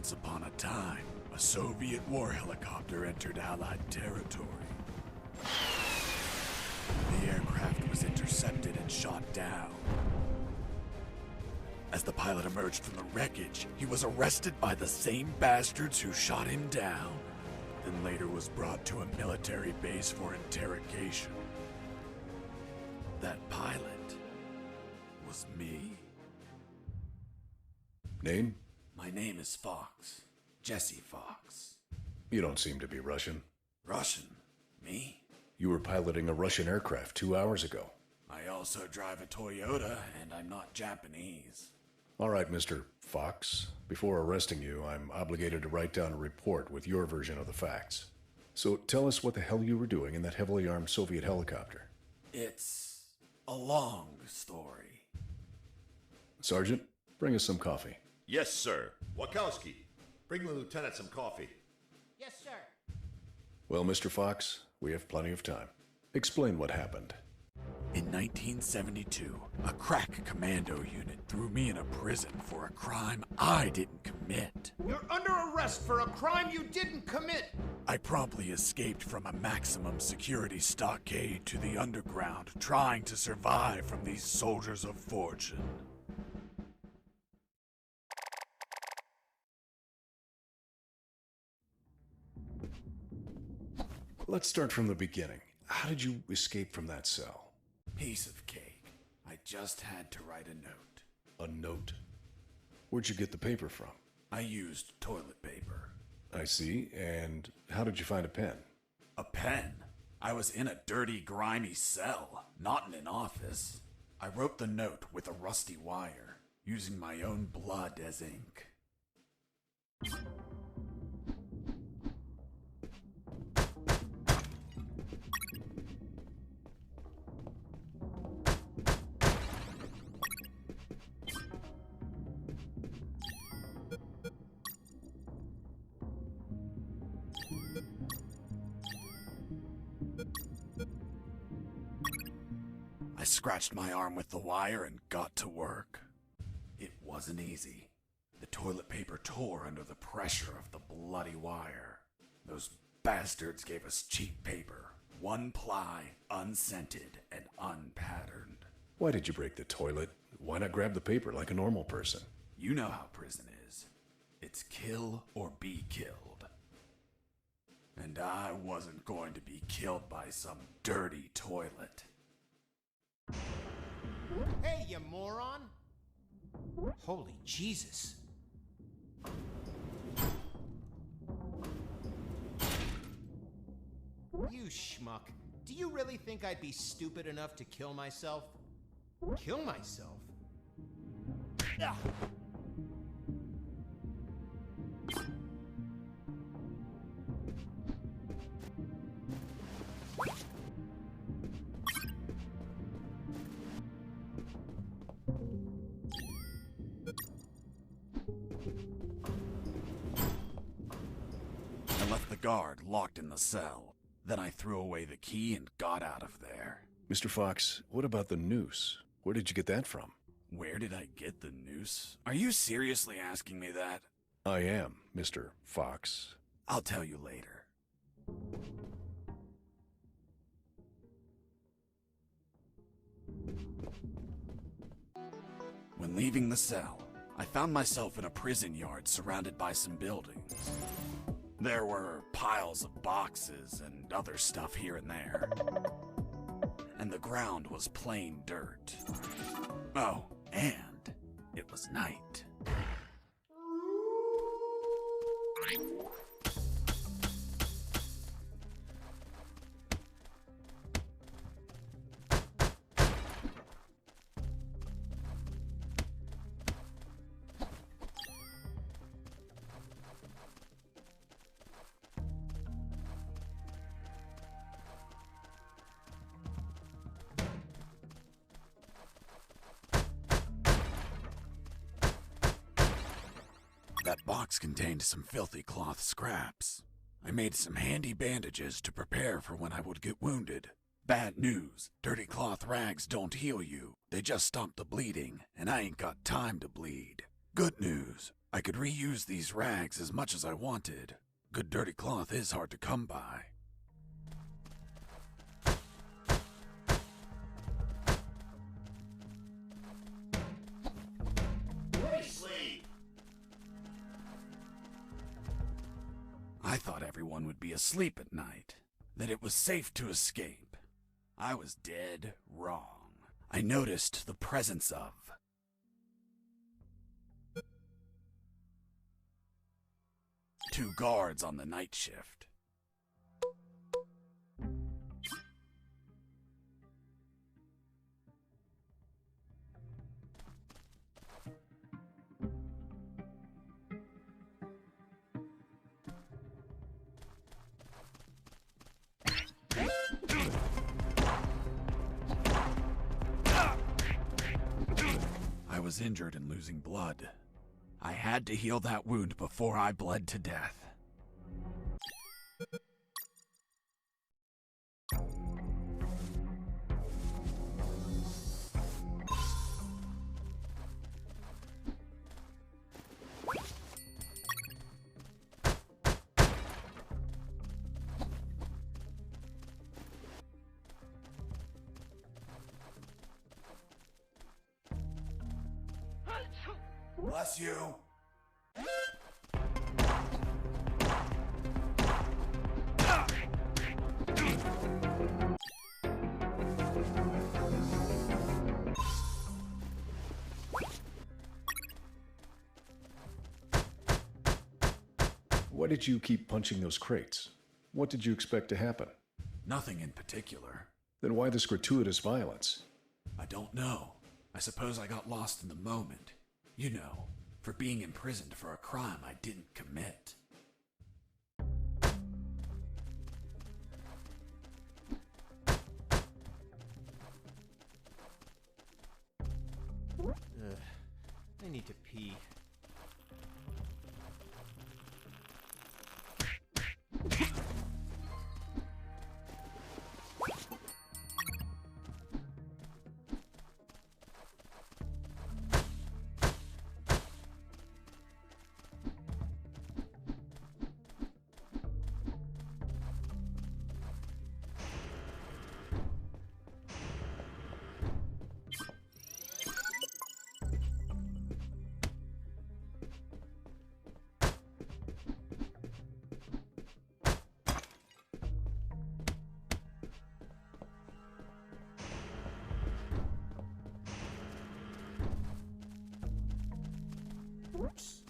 Once upon a time, a Soviet war helicopter entered Allied territory. The aircraft was intercepted and shot down. As the pilot emerged from the wreckage, he was arrested by the same bastards who shot him down, then later was brought to a military base for interrogation. That pilot was me. Name? My name is Fox. Jesse Fox. You don't seem to be Russian. Russian? Me? You were piloting a Russian aircraft 2 hours ago. I also drive a Toyota, and I'm not Japanese. All right, Mr. Fox. Before arresting you, I'm obligated to write down a report with your version of the facts. So tell us what the hell you were doing in that heavily armed Soviet helicopter. It's a long story. Sergeant, bring us some coffee. Yes, sir. Wachowski, bring the lieutenant some coffee. Yes, sir. Well, Mr. Fox, we have plenty of time. Explain what happened. In 1972, a crack commando unit threw me in a prison for a crime I didn't commit. You're under arrest for a crime you didn't commit. I promptly escaped from a maximum security stockade to the underground, trying to survive from these soldiers of fortune. Let's start from the beginning. How did you escape from that cell? Piece of cake. I just had to write a note. A note? Where'd you get the paper from? I used toilet paper. I see. And how did you find a pen? A pen? I was in a dirty, grimy cell, not in an office. I wrote the note with a rusty wire, using my own blood as ink. I scratched my arm with the wire and got to work. It wasn't easy. The toilet paper tore under the pressure of the bloody wire. Those bastards gave us cheap paper, one ply, unscented, and unpatterned. Why did you break the toilet? Why not grab the paper like a normal person? You know how prison is. It's kill or be killed. And I wasn't going to be killed by some dirty toilet. Hey, you moron! Holy Jesus. You schmuck. Do you really think I'd be stupid enough to kill myself? Kill myself? Ah. I left the guard locked in the cell. Then I threw away the key and got out of there. Mr. Fox, what about the noose? Where did you get that from? Where did I get the noose? Are you seriously asking me that? I am, Mr. Fox. I'll tell you later. When leaving the cell, I found myself in a prison yard surrounded by some buildings. There were piles of boxes and other stuff here and there. And the ground was plain dirt. Oh, and it was night. That box contained some filthy cloth scraps. I made some handy bandages to prepare for when I would get wounded. Bad news, dirty cloth rags don't heal you. They just stop the bleeding, and I ain't got time to bleed. Good news, I could reuse these rags as much as I wanted. Good dirty cloth is hard to come by. Sleep. I thought everyone would be asleep at night, that it was safe to escape. I was dead wrong. I noticed the presence of two guards on the night shift. I was injured and losing blood. I had to heal that wound before I bled to death. Bless you. Why did you keep punching those crates? What did you expect to happen? Nothing in particular. Then why this gratuitous violence? I don't know. I suppose I got lost in the moment. You know, for being imprisoned for a crime I didn't commit. I need to pee.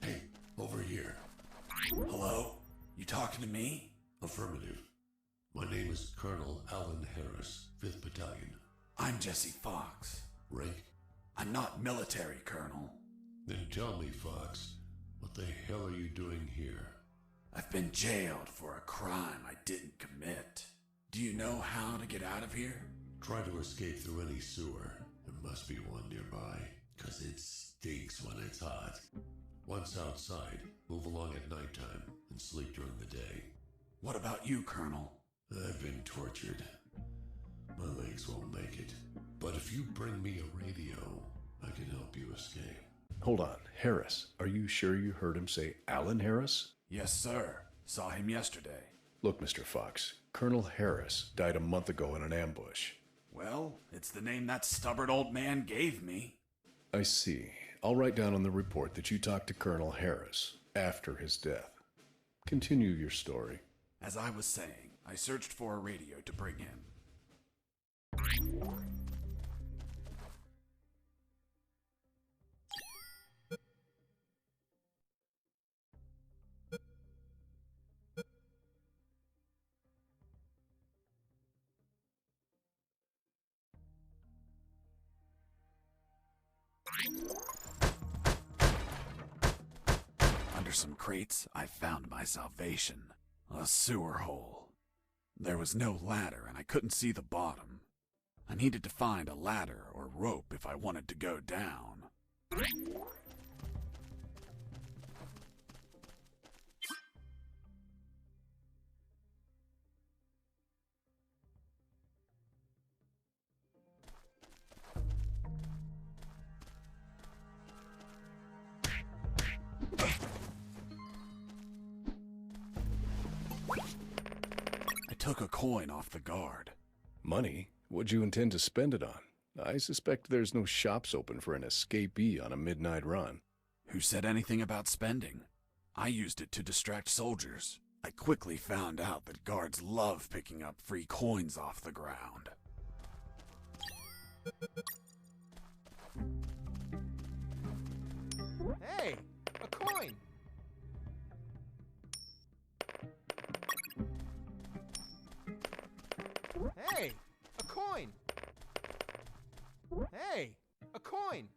Hey, over here. Hello? You talking to me? Affirmative. My name is Colonel Alan Harris, 5th Battalion. I'm Jesse Fox. Rank? I'm not military, Colonel. Then tell me, Fox, what the hell are you doing here? I've been jailed for a crime I didn't commit. Do you know how to get out of here? Try to escape through any sewer. There must be one nearby, 'cause it stinks when it's hot. Once outside, move along at nighttime and sleep during the day. What about you, Colonel? I've been tortured. My legs won't make it. But if you bring me a radio, I can help you escape. Hold on, Harris. Are you sure you heard him say Alan Harris? Yes, sir. Saw him yesterday. Look, Mr. Fox, Colonel Harris died a month ago in an ambush. Well, it's the name that stubborn old man gave me. I see. I'll write down on the report that you talked to Colonel Harris after his death. Continue your story. As I was saying, I searched for a radio to bring him. Under some crates, I found my salvation. A sewer hole. There was no ladder and I couldn't see the bottom. I needed to find a ladder or rope if I wanted to go down. took a coin off the guard. Money? What'd you intend to spend it on? I suspect there's no shops open for an escapee on a midnight run. Who said anything about spending? I used it to distract soldiers. I quickly found out that guards love picking up free coins off the ground. Hey, a coin! Hey, a coin! Hey, a coin!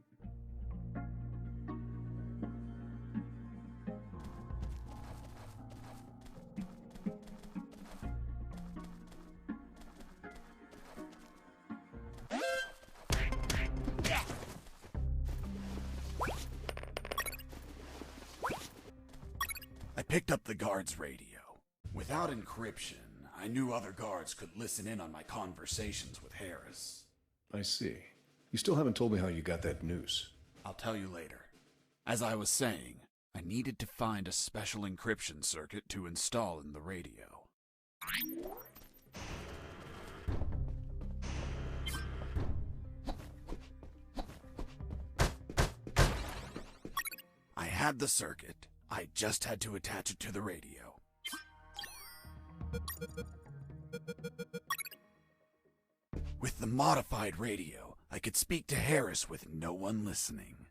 I picked up the guard's radio. Without encryption, I knew other guards could listen in on my conversations with Harris. I see. You still haven't told me how you got that noose. I'll tell you later. As I was saying, I needed to find a special encryption circuit to install in the radio. I had the circuit. I just had to attach it to the radio. With the modified radio, I could speak to Harris with no one listening.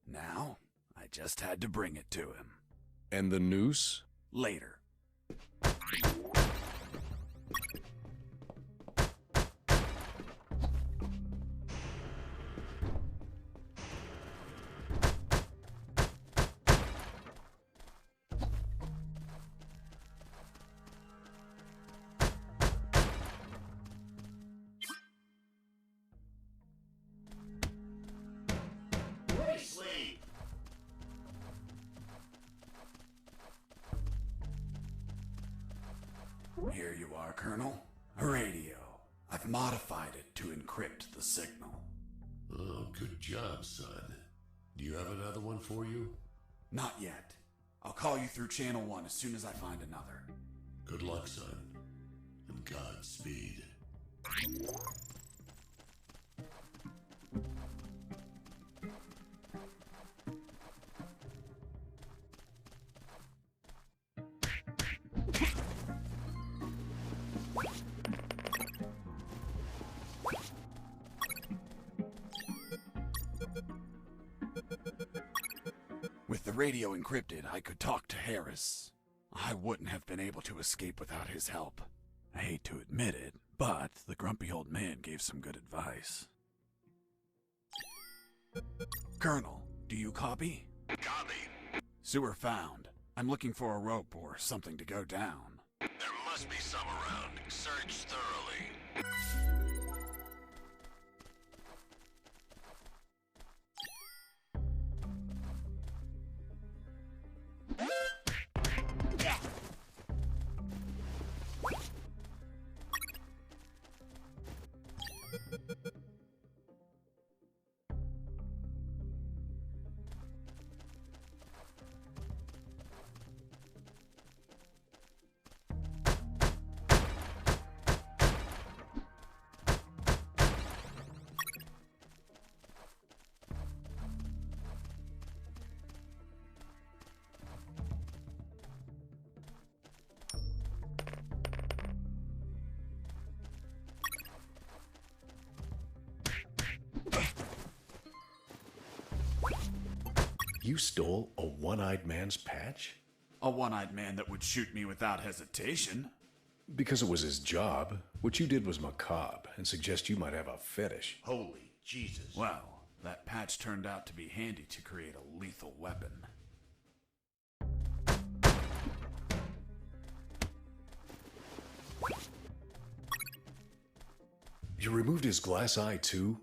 Now, I just had to bring it to him. And the noose? Later. Here you are, Colonel. A radio. I've modified it to encrypt the signal. Oh, good job, son. Do you have another one for you? Not yet. I'll call you through Channel 1 as soon as I find another. Good luck, son. And Godspeed. With the radio encrypted, I could talk to Harris. I wouldn't have been able to escape without his help. I hate to admit it, but the grumpy old man gave some good advice. Colonel, do you copy? Copy. Sewer found. I'm looking for a rope or something to go down. There must be some around. Search thoroughly. You stole a one-eyed man's patch? A one-eyed man that would shoot me without hesitation. Because it was his job. What you did was macabre and suggest you might have a fetish. Holy Jesus. Well, that patch turned out to be handy to create a lethal weapon. You removed his glass eye too?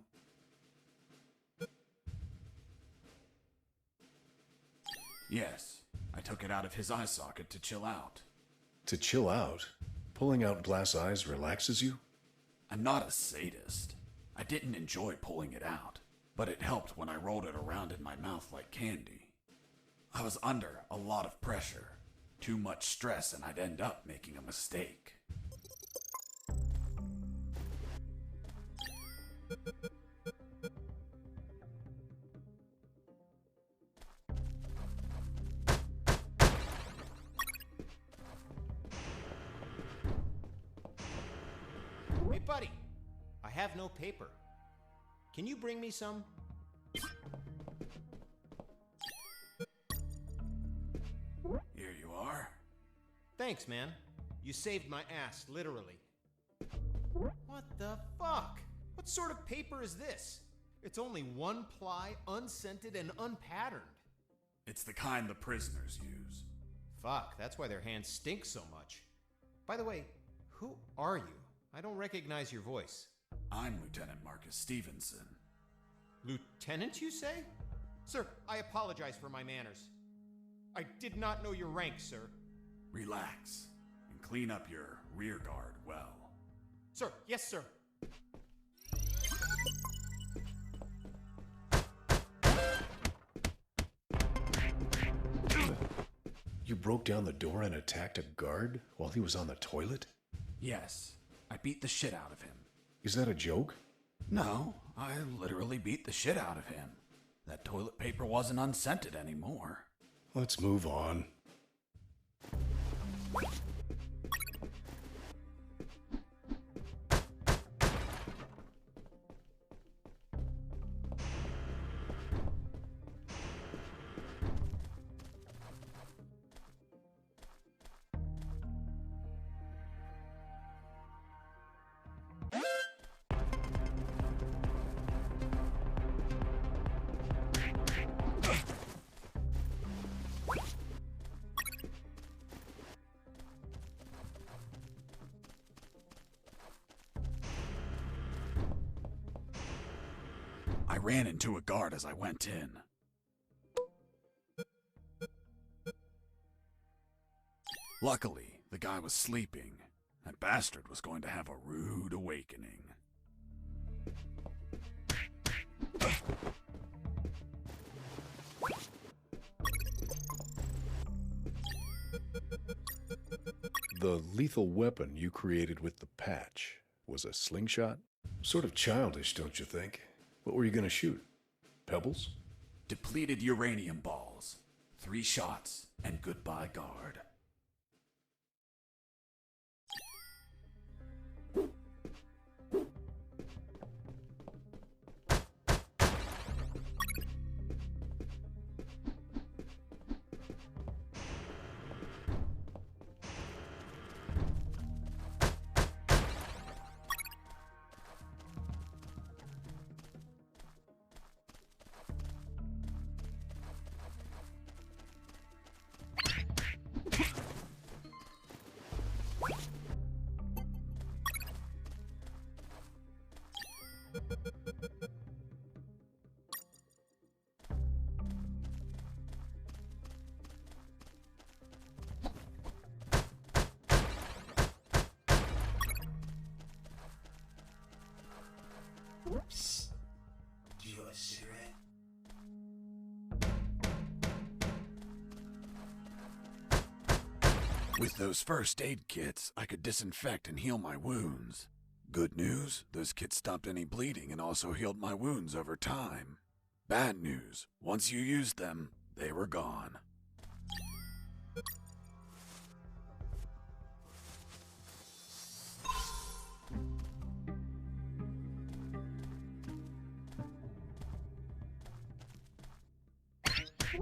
Yes, I took it out of his eye socket to chill out. To chill out? Pulling out glass eyes relaxes you? I'm not a sadist. I didn't enjoy pulling it out, but it helped when I rolled it around in my mouth like candy. I was under a lot of pressure, too much stress, and I'd end up making a mistake. buddy, I have no paper. Can you bring me some? Here you are. Thanks, man. You saved my ass, literally. What the fuck? What sort of paper is this? It's only one ply, unscented, and unpatterned. It's the kind the prisoners use. Fuck, that's why their hands stink so much. By the way, who are you? I don't recognize your voice. I'm Lieutenant Marcus Stevenson. Lieutenant, you say? Sir, I apologize for my manners. I did not know your rank, sir. Relax and clean up your rear guard well. Sir, yes, sir. You broke down the door and attacked a guard while he was on the toilet? Yes, I beat the shit out of him. Is that a joke? No, I literally beat the shit out of him. That toilet paper wasn't unscented anymore. Let's move on. I ran into a guard as I went in. Luckily, the guy was sleeping. That bastard was going to have a rude awakening. The lethal weapon you created with the patch was a slingshot? Sort of childish, don't you think? What were you going to shoot? Pebbles? Depleted uranium balls. 3 shots, and goodbye guard. Whoops. Do you want a cigarette? With those first aid kits, I could disinfect and heal my wounds. Good news, those kits stopped any bleeding and also healed my wounds over time. Bad news, once you used them, they were gone.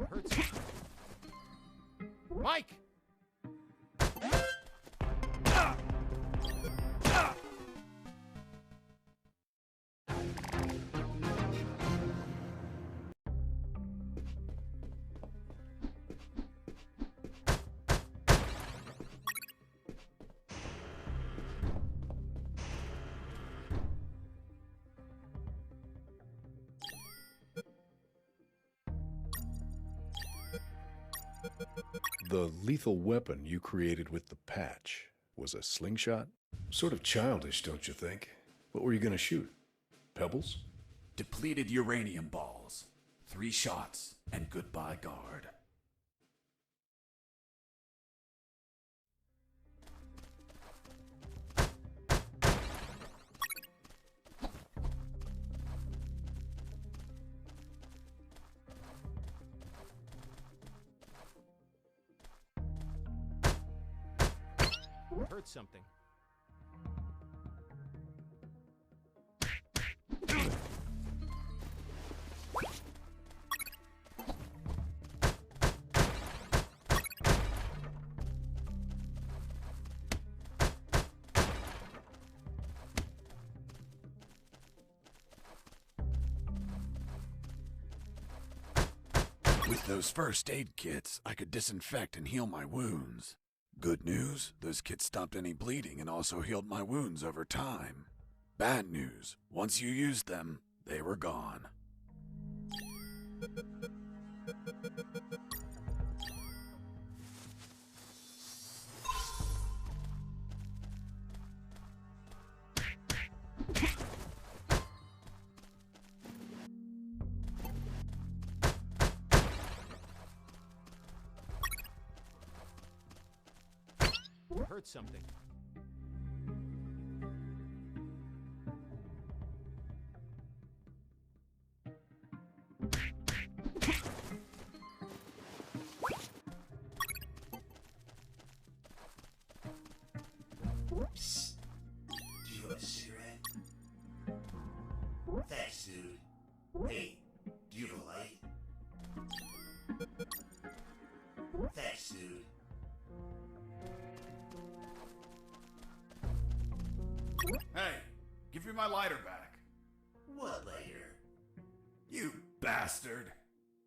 Hurts. Mike! The lethal weapon you created with the patch was a slingshot? Sort of childish, don't you think? What were you going to shoot? Pebbles? Depleted uranium balls. 3 shots, and goodbye guard. Heard something. With those first aid kits, I could disinfect and heal my wounds. Good news, those kits stopped any bleeding and also healed my wounds over time. Bad news, once you used them, they were gone. I heard something. Psst. Do you want a cigarette? Thanks, dude. Hey, do you have a light? Thanks, dude. Hey, give me my lighter back. What later? You bastard.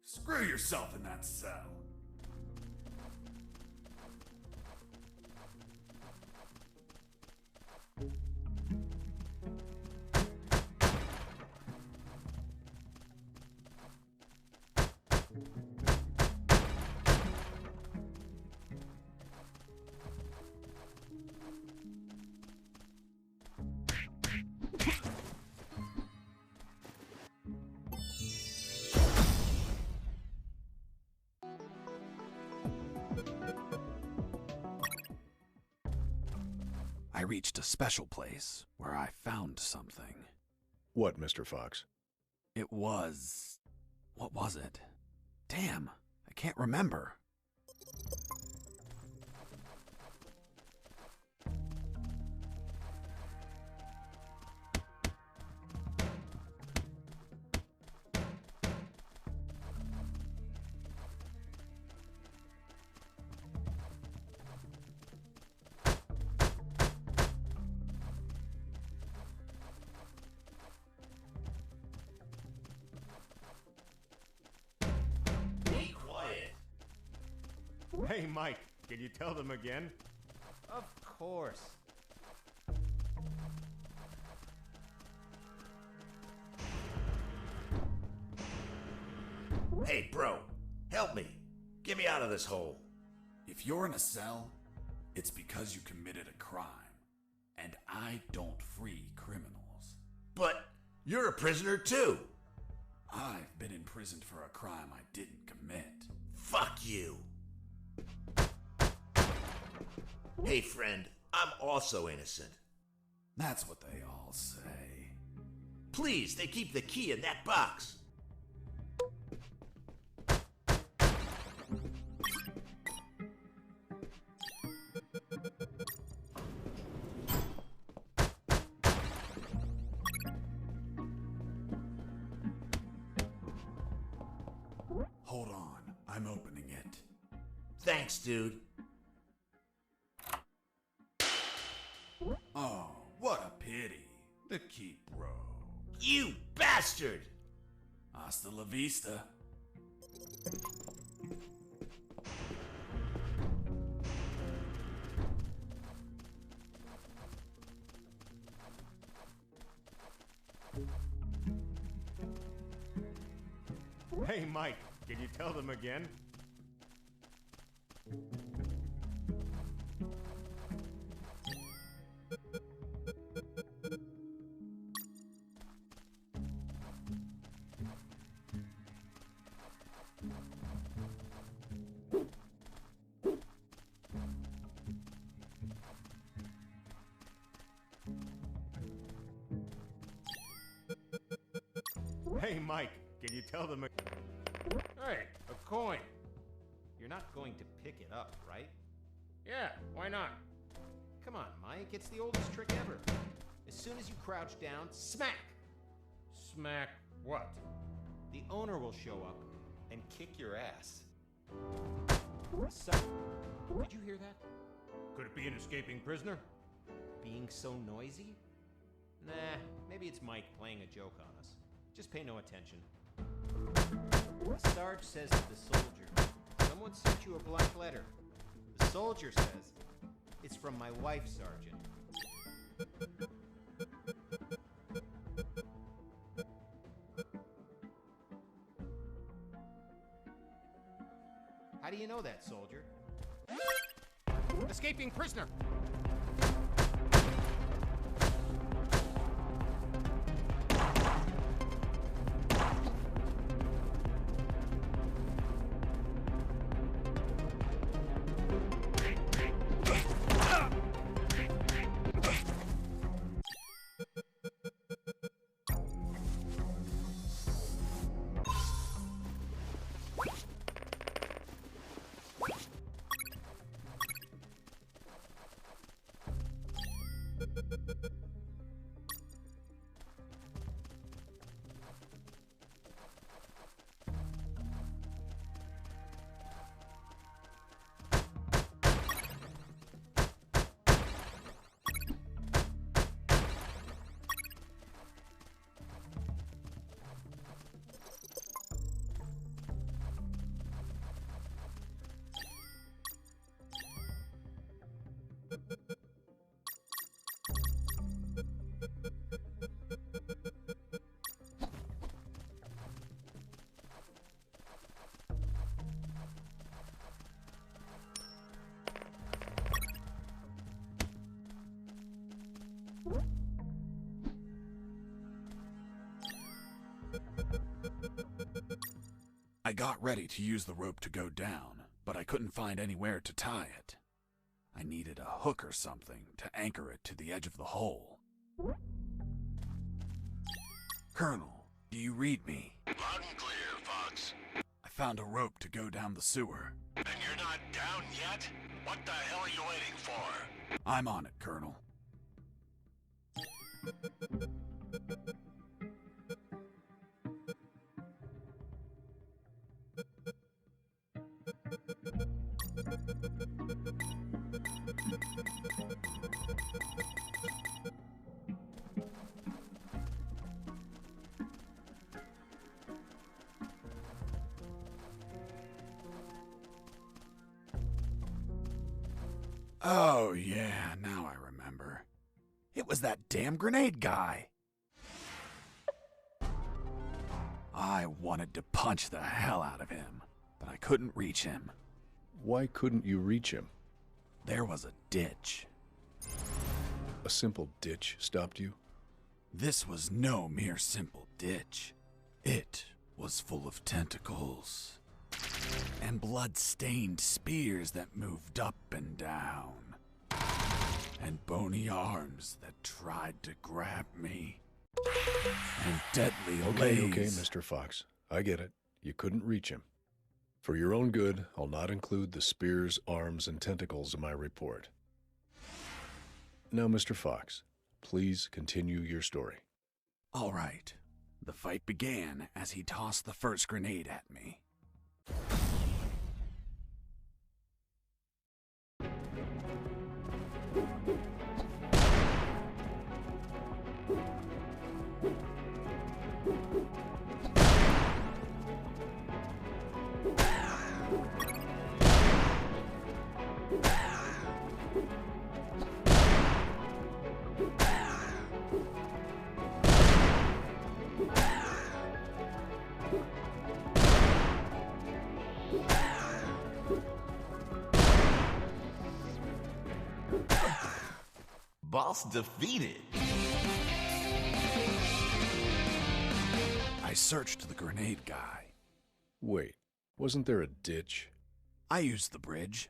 Screw yourself in that cell. I reached a special place where I found something. What, Mr. Fox? It was... what was it? Damn, I can't remember. Be quiet. Hey, Mike, can you tell them again? Of course. Hey, bro, help me. Get me out of this hole. If you're in a cell, it's because you committed a crime. And I don't free criminals. But you're a prisoner too. I've been imprisoned for a crime I didn't commit. Fuck you. Hey, friend, I'm also innocent. That's what they all say. Please, they keep the key in that box. Hold on, I'm opening it. Thanks, dude. Oh, what a pity. The key broke. You bastard! Hasta la vista. Hey, Mike, can you tell them again? Hey, Mike, can you tell them Hey, a coin. You're not going to pick it up, right? Yeah, why not? Come on, Mike, it's the oldest trick ever. As soon as you crouch down, smack! Smack what? The owner will show up and kick your ass. So, did you hear that? Could it be an escaping prisoner? Being so noisy? Nah, maybe it's Mike playing a joke on us. Just pay no attention. The Sarge says to the soldier, someone sent you a blank letter. The soldier says, it's from my wife, Sergeant. How do you know that, soldier? Escaping prisoner! I got ready to use the rope to go down, but I couldn't find anywhere to tie it. I needed a hook or something to anchor it to the edge of the hole. Colonel, do you read me? Loud and clear, Fox. I found a rope to go down the sewer. And you're not down yet? What the hell are you waiting for? I'm on it, Colonel. Oh, yeah, now I remember. It was that damn grenade guy. I wanted to punch the hell out of him, but I couldn't reach him. Why couldn't you reach him? There was a ditch. A simple ditch stopped you? This was no mere simple ditch. It was full of tentacles and blood-stained spears that moved up and down, and bony arms that tried to grab me, and deadly Okay, lays. Mr. Fox. I get it. You couldn't reach him. For your own good, I'll not include the spears, arms, and tentacles in my report. Now, Mr. Fox, please continue your story. All right. The fight began as he tossed the first grenade at me. Boss defeated. I searched the grenade guy. Wait, wasn't there a ditch? I used the bridge.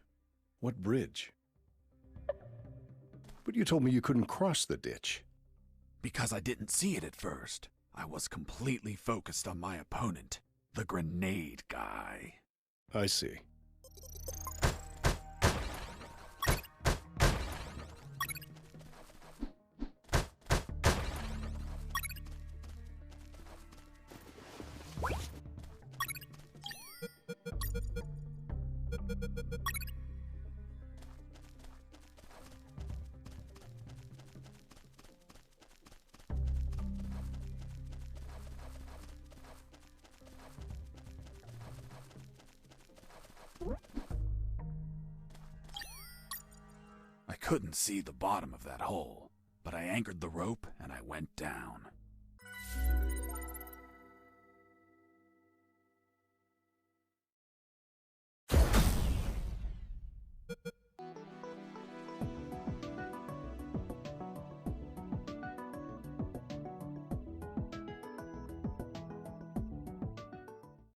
What bridge? But you told me you couldn't cross the ditch. Because I didn't see it at first. I was completely focused on my opponent, the grenade guy. I see. couldn't see the bottom of that hole, but I anchored the rope and I went down.